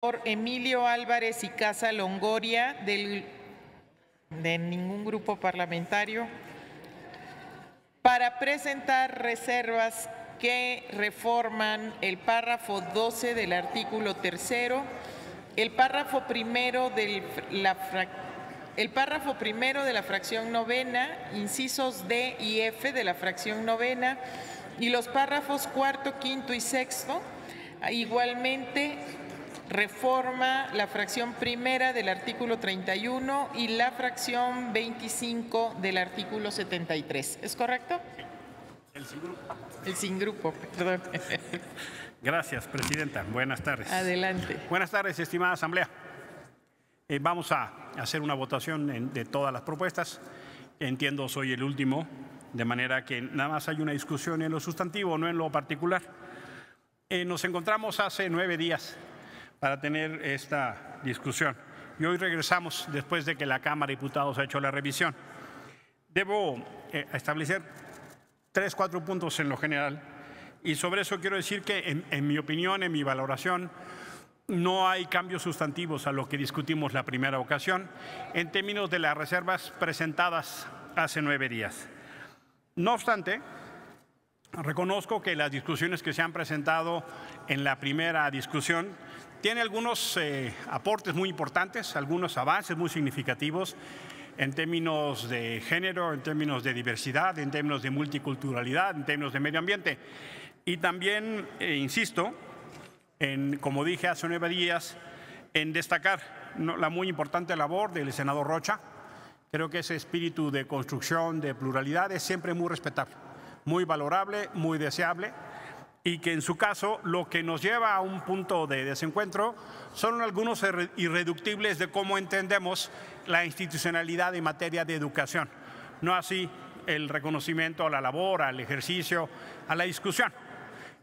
Por Emilio Álvarez y Casa Longoria, de ningún grupo parlamentario, para presentar reservas que reforman el párrafo 12 del artículo 3º, el párrafo primero de la fracción novena, incisos D y F de la fracción novena, y los párrafos cuarto, quinto y sexto. Igualmente, reforma la fracción primera del artículo 31 y la fracción 25 del artículo 73. ¿Es correcto? El sin grupo. El sin grupo, perdón. Gracias, presidenta. Buenas tardes. Adelante. Buenas tardes, estimada Asamblea. Vamos a hacer una votación de todas las propuestas. Entiendo, soy el último, de manera que nada más hay una discusión en lo sustantivo, no en lo particular. Nos encontramos hace 9 días para tener esta discusión. Y hoy regresamos después de que la Cámara de Diputados ha hecho la revisión. Debo establecer 3 o 4 puntos en lo general, y sobre eso quiero decir que en mi opinión, en mi valoración, no hay cambios sustantivos a lo que discutimos la primera ocasión en términos de las reservas presentadas hace 9 días. No obstante, reconozco que las discusiones que se han presentado en la primera discusión tiene algunos aportes muy importantes, algunos avances muy significativos en términos de género, en términos de diversidad, en términos de multiculturalidad, en términos de medio ambiente. Y también, insisto, como dije hace 9 días, en destacar la muy importante labor del senador Rocha. Creo que ese espíritu de construcción, de pluralidad, es siempre muy respetable, muy valorable, muy deseable, y que en su caso lo que nos lleva a un punto de desencuentro son algunos irreductibles de cómo entendemos la institucionalidad en materia de educación, no así el reconocimiento a la labor, al ejercicio, a la discusión.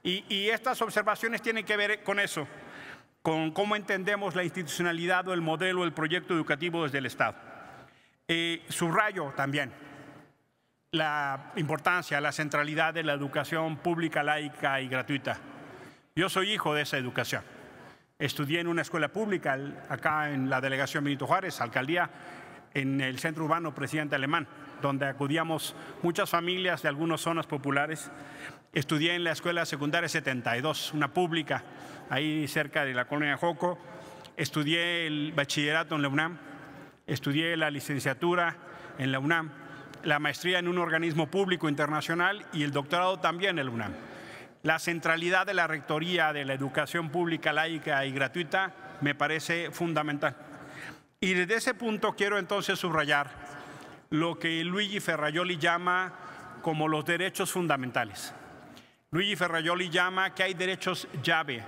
Y estas observaciones tienen que ver con eso, con cómo entendemos la institucionalidad o el modelo, el proyecto educativo desde el Estado. Subrayo también la importancia, la centralidad de la educación pública, laica y gratuita. Yo soy hijo de esa educación. Estudié en una escuela pública acá en la delegación Benito Juárez, alcaldía, en el centro urbano Presidente Alemán, donde acudíamos muchas familias de algunas zonas populares. Estudié en la escuela secundaria 72, una pública, ahí cerca de la colonia Joco. Estudié el bachillerato en la UNAM, estudié la licenciatura en la UNAM, la maestría en un organismo público internacional y el doctorado también en la UNAM. La centralidad de la rectoría de la educación pública, laica y gratuita me parece fundamental. Y desde ese punto quiero entonces subrayar lo que Luigi Ferrajoli llama como los derechos fundamentales. Luigi Ferrajoli llama que hay derechos llave,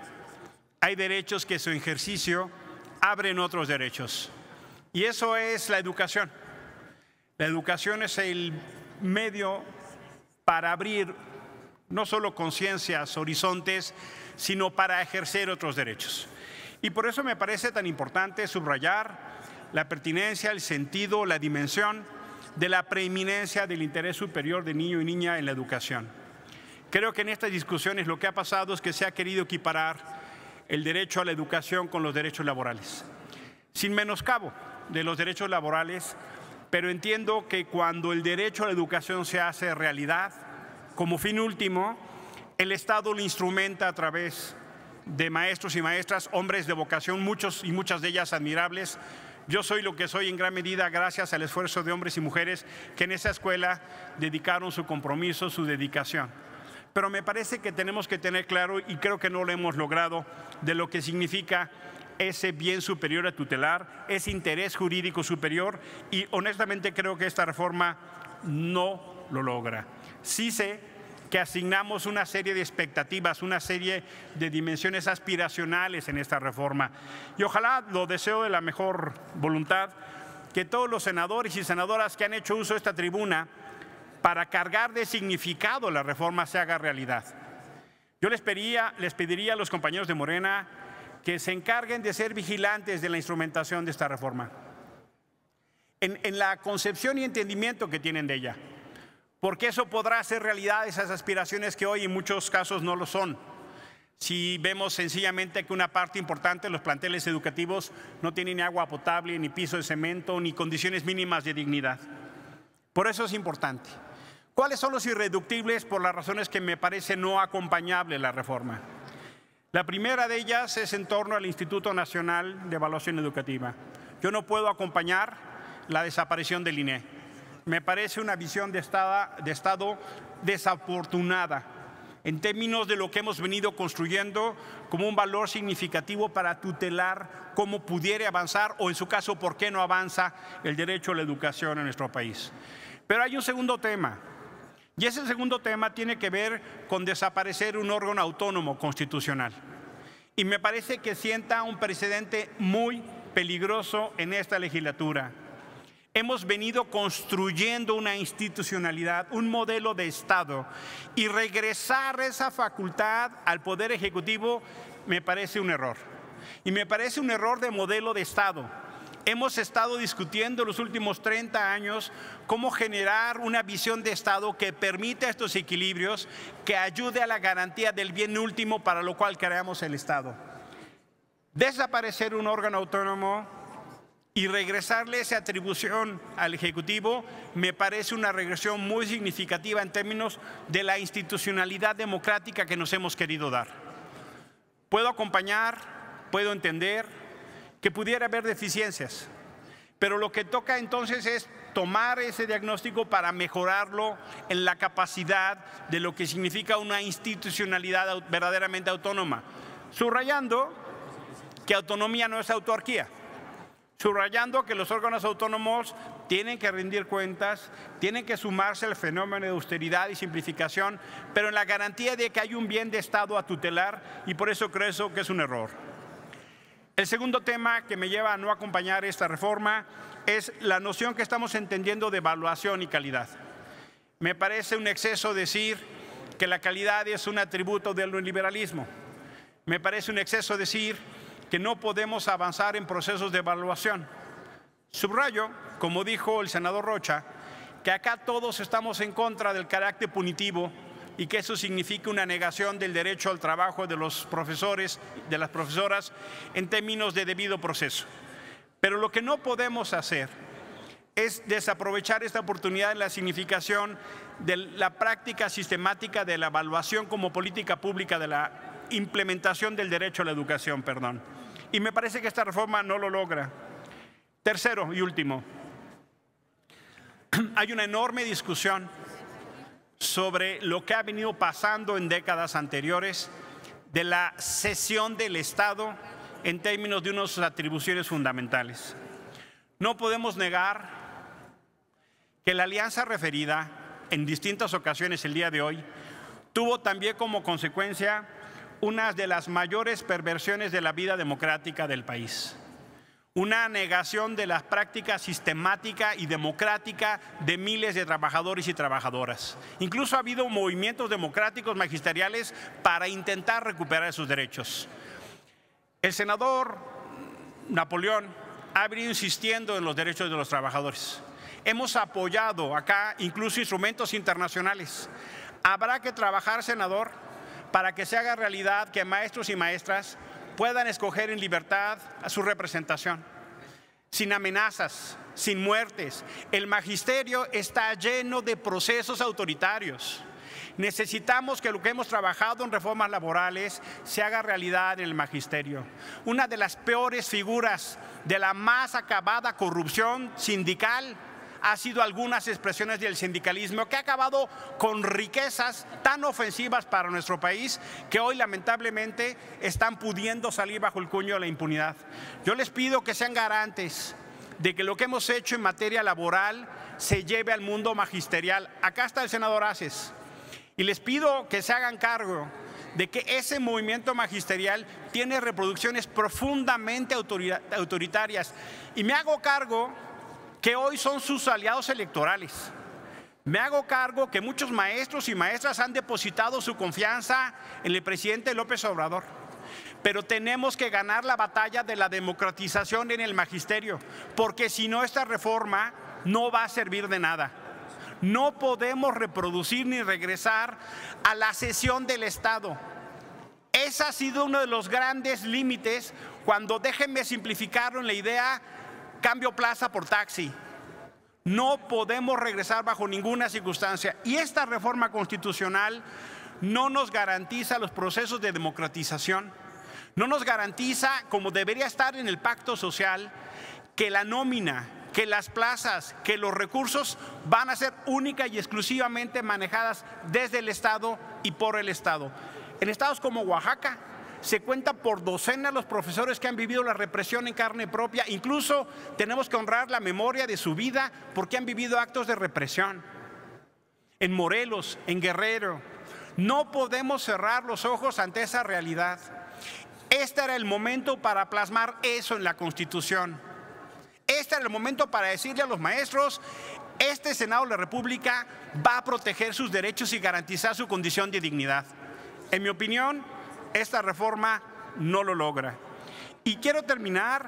hay derechos que su ejercicio abren otros derechos. Y eso es la educación. La educación es el medio para abrir no solo conciencias, horizontes, sino para ejercer otros derechos. Y por eso me parece tan importante subrayar la pertinencia, el sentido, la dimensión de la preeminencia del interés superior de niño y niña en la educación. Creo que en estas discusiones lo que ha pasado es que se ha querido equiparar el derecho a la educación con los derechos laborales, sin menoscabo de los derechos laborales, pero entiendo que cuando el derecho a la educación se hace realidad, como fin último, el Estado lo instrumenta a través de maestros y maestras, hombres de vocación, muchos y muchas de ellas admirables. Yo soy lo que soy en gran medida gracias al esfuerzo de hombres y mujeres que en esa escuela dedicaron su compromiso, su dedicación. Pero me parece que tenemos que tener claro, y creo que no lo hemos logrado, de lo que significa ese bien superior a tutelar, ese interés jurídico superior, y honestamente creo que esta reforma no lo logra. Sí sé que asignamos una serie de expectativas, una serie de dimensiones aspiracionales en esta reforma, y ojalá, lo deseo de la mejor voluntad, que todos los senadores y senadoras que han hecho uso de esta tribuna para cargar de significado la reforma se haga realidad. Yo les pediría a los compañeros de Morena que se encarguen de ser vigilantes de la instrumentación de esta reforma, en la concepción y entendimiento que tienen de ella, porque eso podrá hacer realidad esas aspiraciones que hoy en muchos casos no lo son. si vemos sencillamente que una parte importante de los planteles educativos no tienen ni agua potable, ni piso de cemento, ni condiciones mínimas de dignidad. Por eso es importante. ¿Cuáles son los irreductibles por las razones que me parece no acompañable la reforma? La primera de ellas es en torno al Instituto Nacional de Evaluación Educativa. Yo no puedo acompañar la desaparición del INE. Me parece una visión de Estado desafortunada en términos de lo que hemos venido construyendo como un valor significativo para tutelar cómo pudiera avanzar o, en su caso, por qué no avanza el derecho a la educación en nuestro país. Pero hay un segundo tema, y ese segundo tema tiene que ver con desaparecer un órgano autónomo constitucional. Y me parece que sienta un precedente muy peligroso en esta legislatura. Hemos venido construyendo una institucionalidad, un modelo de Estado, y regresar esa facultad al Poder Ejecutivo me parece un error. Y me parece un error de modelo de Estado. Hemos estado discutiendo los últimos 30 años cómo generar una visión de Estado que permita estos equilibrios, que ayude a la garantía del bien último para lo cual creamos el Estado. Desaparecer un órgano autónomo y regresarle esa atribución al Ejecutivo me parece una regresión muy significativa en términos de la institucionalidad democrática que nos hemos querido dar. Puedo acompañar, puedo entender que pudiera haber deficiencias, pero lo que toca entonces es tomar ese diagnóstico para mejorarlo en la capacidad de lo que significa una institucionalidad verdaderamente autónoma, subrayando que autonomía no es autarquía. Subrayando que los órganos autónomos tienen que rendir cuentas, tienen que sumarse al fenómeno de austeridad y simplificación, pero en la garantía de que hay un bien de Estado a tutelar, y por eso creo que es un error. El segundo tema que me lleva a no acompañar esta reforma es la noción que estamos entendiendo de evaluación y calidad. Me parece un exceso decir que la calidad es un atributo del neoliberalismo. Me parece un exceso decir que no podemos avanzar en procesos de evaluación. Subrayo, como dijo el senador Rocha, que acá todos estamos en contra del carácter punitivo y que eso significa una negación del derecho al trabajo de los profesores, de las profesoras, en términos de debido proceso. Pero lo que no podemos hacer es desaprovechar esta oportunidad en la significación de la práctica sistemática de la evaluación como política pública de la implementación del derecho a la educación, Y me parece que esta reforma no lo logra. Tercero y último, hay una enorme discusión sobre lo que ha venido pasando en décadas anteriores de la cesión del Estado en términos de unas atribuciones fundamentales. No podemos negar que la alianza referida en distintas ocasiones el día de hoy tuvo también como consecuencia una de las mayores perversiones de la vida democrática del país. Una negación de la práctica sistemática y democrática de miles de trabajadores y trabajadoras. Incluso ha habido movimientos democráticos magisteriales para intentar recuperar sus derechos. El senador Napoleón ha venido insistiendo en los derechos de los trabajadores. Hemos apoyado acá incluso instrumentos internacionales. Habrá que trabajar, senador, para que se haga realidad que maestros y maestras puedan escoger en libertad a su representación, sin amenazas, sin muertes. El magisterio está lleno de procesos autoritarios. Necesitamos que lo que hemos trabajado en reformas laborales se haga realidad en el magisterio. Una de las peores figuras de la más acabada corrupción sindical ha sido algunas expresiones del sindicalismo que ha acabado con riquezas tan ofensivas para nuestro país que hoy lamentablemente están pudiendo salir bajo el cuño de la impunidad. Yo les pido que sean garantes de que lo que hemos hecho en materia laboral se lleve al mundo magisterial. Acá está el senador Aces y les pido que se hagan cargo de que ese movimiento magisterial tiene reproducciones profundamente autoritarias y me hago cargo que hoy son sus aliados electorales. Me hago cargo que muchos maestros y maestras han depositado su confianza en el presidente López Obrador. Pero tenemos que ganar la batalla de la democratización en el magisterio, porque si no, esta reforma no va a servir de nada. No podemos reproducir ni regresar a la cesión del Estado. Ese ha sido uno de los grandes límites cuando, déjenme simplificarlo en la idea, cambio plaza por taxi. No podemos regresar bajo ninguna circunstancia. Y esta reforma constitucional no nos garantiza los procesos de democratización, no nos garantiza, como debería estar en el pacto social, que la nómina, que las plazas, que los recursos van a ser única y exclusivamente manejadas desde el Estado y por el Estado. En estados como Oaxaca se cuenta por docenas los profesores que han vivido la represión en carne propia. Incluso tenemos que honrar la memoria de su vida porque han vivido actos de represión. En Morelos, en Guerrero, no podemos cerrar los ojos ante esa realidad. Este era el momento para plasmar eso en la Constitución. Este era el momento para decirle a los maestros: este Senado de la República va a proteger sus derechos y garantizar su condición de dignidad. En mi opinión, esta reforma no lo logra. Y quiero terminar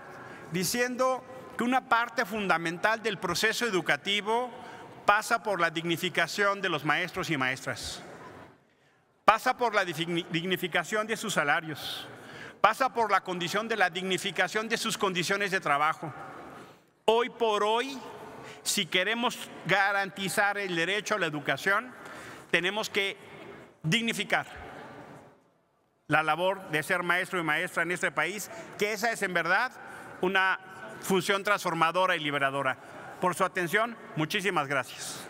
diciendo que una parte fundamental del proceso educativo pasa por la dignificación de los maestros y maestras. Pasa por la dignificación de sus salarios. Pasa por la condición de la dignificación de sus condiciones de trabajo. Hoy por hoy, si queremos garantizar el derecho a la educación, tenemos que dignificar la labor de ser maestro y maestra en este país, que esa es en verdad una función transformadora y liberadora. Por su atención, muchísimas gracias.